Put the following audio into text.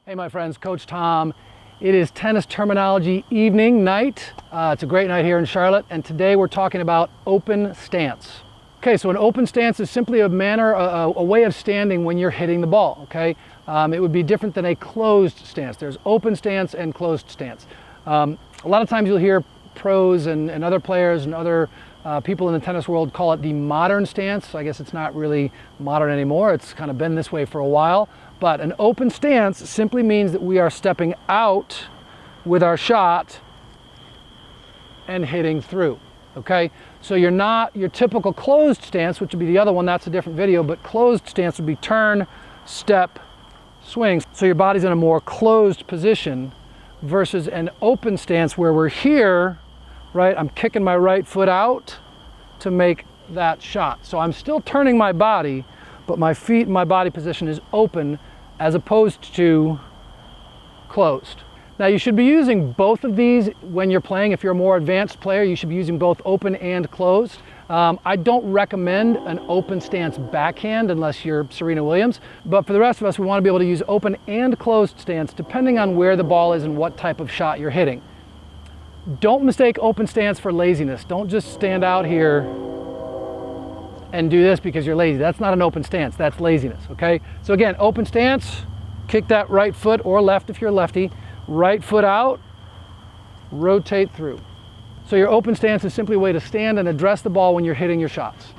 Hey my friends, Coach Tom. It is tennis terminology evening night. It's a great night here in Charlotte, and today we're talking about open stance. Okay, so an open stance is simply a manner, a way of standing when you're hitting the ball, okay? It would be different than a closed stance. There's open stance and closed stance. A lot of times you'll hear pros and other players and other people in the tennis world call it the modern stance. I guess it's not really modern anymore. It's kind of been this way for a while. But an open stance simply means that we are stepping out with our shot and hitting through, okay? So you're not your typical closed stance, which would be the other one, that's a different video, but closed stance would be turn, step, swing. So your body's in a more closed position versus an open stance where we're here, right? I'm kicking my right foot out to make that shot. So I'm still turning my body, but my feet and my body position is open as opposed to closed. Now you should be using both of these when you're playing. If you're a more advanced player, you should be using both open and closed. I don't recommend an open stance backhand unless you're Serena Williams, but for the rest of us, we want to be able to use open and closed stance depending on where the ball is and what type of shot you're hitting. Don't mistake open stance for laziness. Don't just stand out here and do this because you're lazy. That's not an open stance, that's laziness, okay? So again, open stance, kick that right foot or left if you're lefty, right foot out, rotate through. So your open stance is simply a way to stand and address the ball when you're hitting your shots.